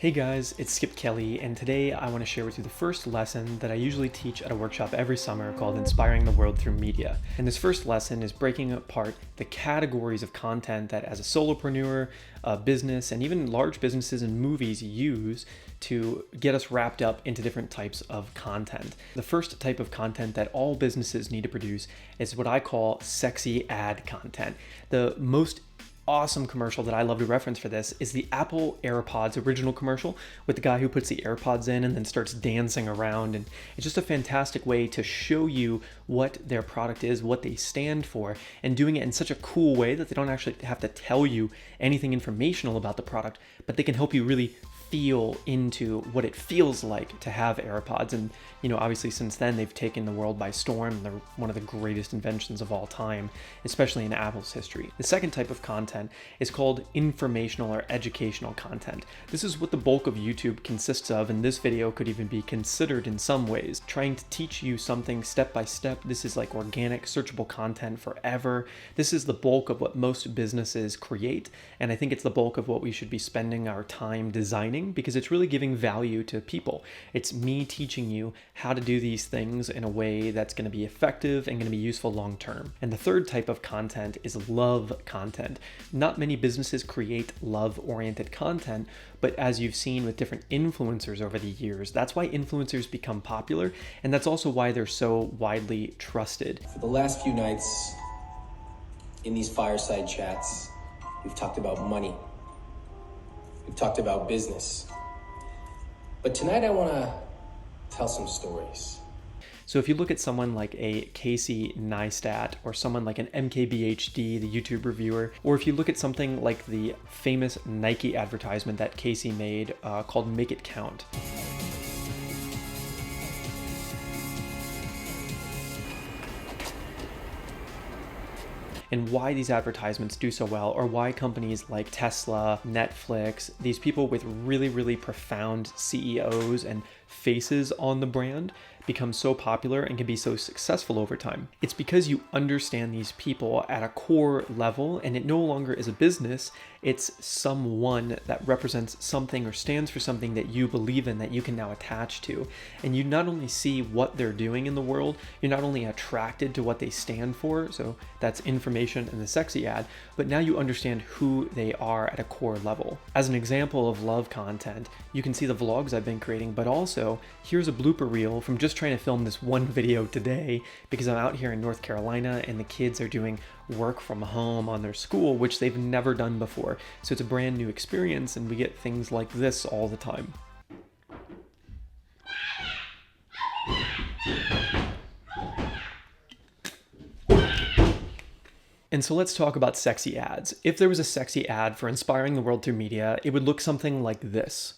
Hey guys, it's Skip Kelly, and today I want to share with you the first lesson that I usually teach at a workshop every summer called Inspiring the World Through Media. And this first lesson is breaking apart the categories of content that as a solopreneur, a business, and even large businesses and movies use to get us wrapped up into different types of content. The first type of content that all businesses need to produce is what I call sexy ad content. The most awesome commercial that I love to reference for this is the Apple AirPods original commercial with the guy who puts the AirPods in and then starts dancing around. And it's just a fantastic way to show you what their product is, what they stand for, and doing it in such a cool way that they don't actually have to tell you anything informational about the product, but they can help you really feel into what it feels like to have AirPods. And obviously since then they've taken the world by storm. They're one of the greatest inventions of all time, especially in Apple's history. The second type of content is called informational or educational content. This is what the bulk of YouTube consists of, and this video could even be considered in some ways. Trying to teach you something step by step. This is like organic, searchable content forever. This is the bulk of what most businesses create, and I think it's the bulk of what we should be spending our time designing, because it's really giving value to people. It's me teaching you how to do these things in a way that's going to be effective and going to be useful long term. And the third type of content is love content. Not many businesses create love-oriented content, but as you've seen with different influencers over the years, that's why influencers become popular, and that's also why they're so widely trusted. For the last few nights in these fireside chats, we've talked about money. We've talked about business. But tonight I want to tell some stories. So if you look at someone like a Casey Neistat or someone like an MKBHD, the YouTube reviewer, or if you look at something like the famous Nike advertisement that Casey made called Make It Count. And why these advertisements do so well, or why companies like Tesla, Netflix, these people with really, really profound CEOs and faces on the brand become so popular and can be so successful over time. It's because you understand these people at a core level, and it no longer is a business, it's someone that represents something or stands for something that you believe in, that you can now attach to. And you not only see what they're doing in the world, you're not only attracted to what they stand for, so that's information and the sexy ad, but now you understand who they are at a core level. As an example of love content, you can see the vlogs I've been creating, but also here's a blooper reel from just trying to film this one video today because I'm out here in North Carolina and the kids are doing work from home on their school, which they've never done before. So it's a brand new experience, and we get things like this all the time. And so let's talk about sexy ads. If there was a sexy ad for inspiring the world through media, it would look something like this.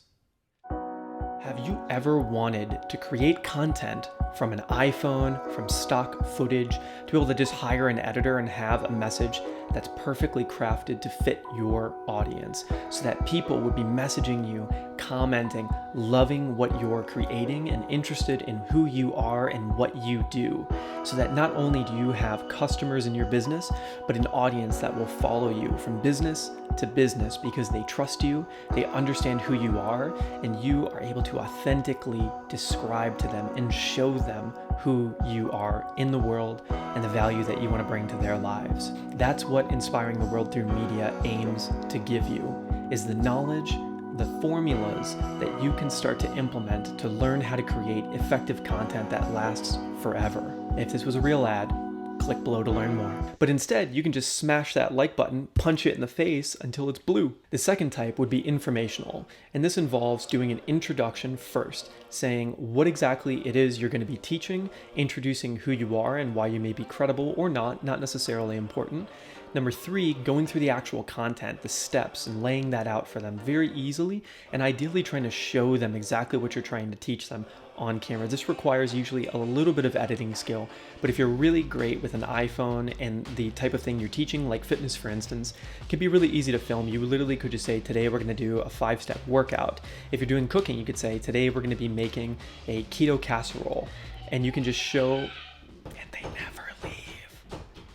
Have you ever wanted to create content from an iPhone, from stock footage, to be able to just hire an editor and have a message that's perfectly crafted to fit your audience, so that people would be messaging you, commenting, loving what you're creating, and interested in who you are and what you do, so that not only do you have customers in your business, but an audience that will follow you from business to business because they trust you, they understand who you are, and you are able to authentically describe to them and show them who you are in the world and the value that you want to bring to their lives. That's what Inspiring the World Through Media aims to give you, is the knowledge, the formulas that you can start to implement to learn how to create effective content that lasts forever. If this was a real ad, click below to learn more. But instead, you can just smash that like button, punch it in the face until it's blue. The second type would be informational, and this involves doing an introduction first, saying what exactly it is you're going to be teaching, introducing who you are and why you may be credible or not necessarily important. Number 3, going through the actual content, the steps, and laying that out for them very easily, and ideally trying to show them exactly what you're trying to teach them on camera. This requires usually a little bit of editing skill, but if you're really great with an iPhone and the type of thing you're teaching, like fitness for instance, it can be really easy to film. You literally could just say, today we're going to do a 5-step workout. If you're doing cooking, you could say, today we're going to be making a keto casserole, and you can just show, and they never leave.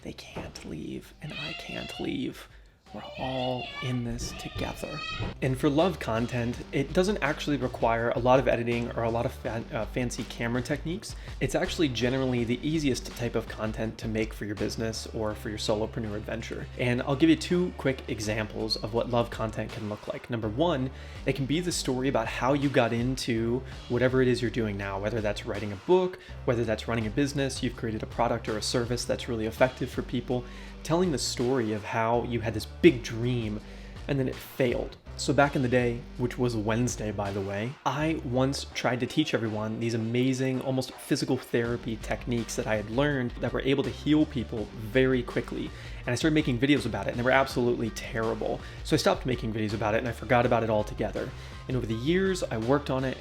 They can't leave, and I can't leave. We're all in this together. And for love content, it doesn't actually require a lot of editing or a lot of fancy camera techniques. It's actually generally the easiest type of content to make for your business or for your solopreneur adventure. And I'll give you 2 quick examples of what love content can look like. Number 1, it can be the story about how you got into whatever it is you're doing now, whether that's writing a book, whether that's running a business, you've created a product or a service that's really effective for people, telling the story of how you had this big dream and then it failed. So back in the day, which was Wednesday, by the way, I once tried to teach everyone these amazing, almost physical therapy techniques that I had learned that were able to heal people very quickly. And I started making videos about it, and they were absolutely terrible. So I stopped making videos about it, and I forgot about it altogether. And over the years, I worked on it,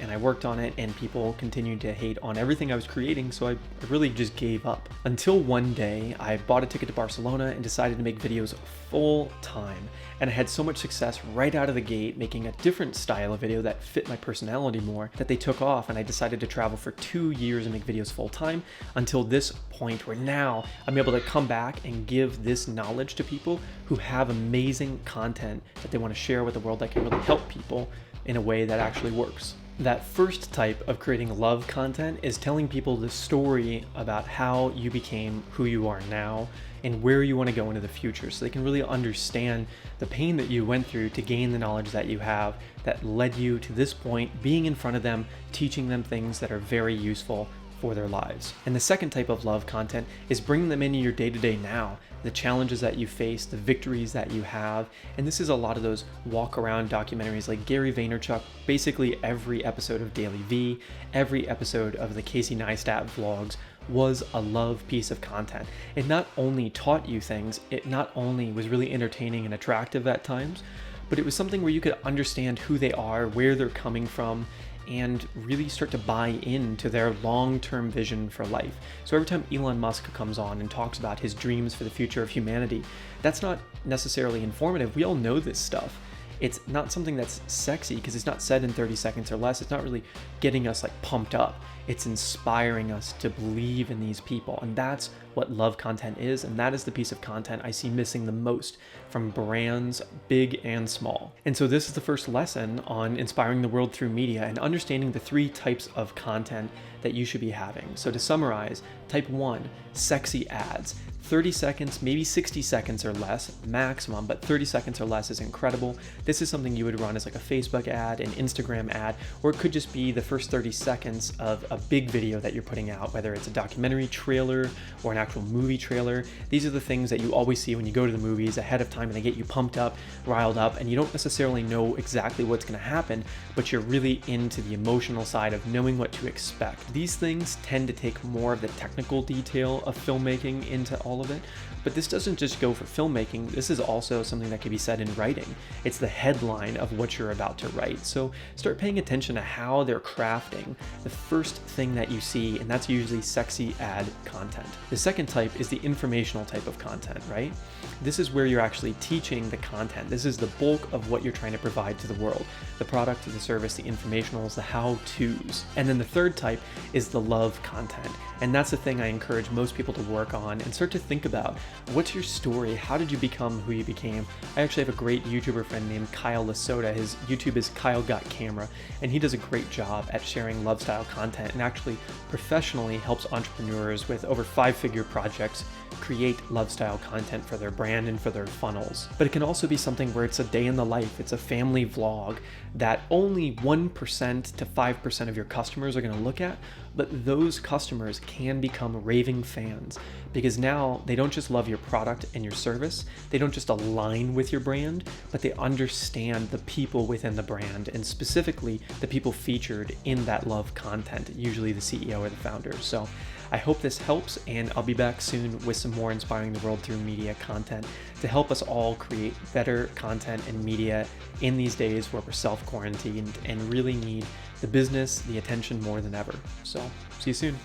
and people continued to hate on everything I was creating, so I really just gave up. Until one day, I bought a ticket to Barcelona and decided to make videos full time. And I had so much success right out of the gate, making a different style of video that fit my personality more, that they took off, and I decided to travel for 2 years and make videos full time until this point where now I'm able to come back and give this knowledge to people who have amazing content that they want to share with the world that can really help people in a way that actually works. That first type of creating love content is telling people the story about how you became who you are now and where you want to go into the future, so they can really understand the pain that you went through to gain the knowledge that you have that led you to this point, being in front of them, teaching them things that are very useful for their lives. And the second type of love content is bringing them into your day-to-day now, the challenges that you face, the victories that you have. And this is a lot of those walk around documentaries like Gary Vaynerchuk, basically every episode of Daily V, every episode of the Casey Neistat vlogs was a love piece of content. It not only taught you things, it not only was really entertaining and attractive at times, but it was something where you could understand who they are, where they're coming from, and really start to buy into their long-term vision for life. So every time Elon Musk comes on and talks about his dreams for the future of humanity, that's not necessarily informative. We all know this stuff. It's not something that's sexy because it's not said in 30 seconds or less. It's not really getting us like pumped up. It's inspiring us to believe in these people. And that's what love content is. And that is the piece of content I see missing the most from brands, big and small. And so this is the first lesson on inspiring the world through media and understanding the 3 types of content that you should be having. So to summarize, type 1, sexy ads. 30 seconds, maybe 60 seconds or less maximum, but 30 seconds or less is incredible. This is something you would run as like a Facebook ad, an Instagram ad, or it could just be the first 30 seconds of a big video that you're putting out, whether it's a documentary trailer or an actual movie trailer. These are the things that you always see when you go to the movies ahead of time, and they get you pumped up, riled up, and you don't necessarily know exactly what's going to happen, but you're really into the emotional side of knowing what to expect. These things tend to take more of the technical detail of filmmaking into all of it, but this doesn't just go for filmmaking. This is also something that can be said in writing. It's the headline of what you're about to write. So start paying attention to how they're crafting the first thing that you see, and that's usually sexy ad content. The second type is the informational type of content, right? This is where you're actually teaching the content. This is the bulk of what you're trying to provide to the world. The product, the service, the informationals, the how-tos. And then the third type is the love content. And that's the thing I encourage most people to work on and start to think about. What's your story? How did you become who you became? I actually have a great YouTuber friend named Kyle Lasota. His YouTube is Kyle Got Camera, and he does a great job at sharing love style content and actually professionally helps entrepreneurs with over 5-figure projects create love style content for their brand and for their funnels. But it can also be something where it's a day in the life, it's a family vlog that only 1% to 5% of your customers are going to look at, but those customers can become raving fans because now they don't just love your product and your service, they don't just align with your brand, but they understand the people within the brand and specifically the people featured in that love content, usually the CEO or the founder. So I hope this helps, and I'll be back soon with some more inspiring the world through media content to help us all create better content and media in these days where we're self-quarantined and really need the business, the attention more than ever. So see you soon.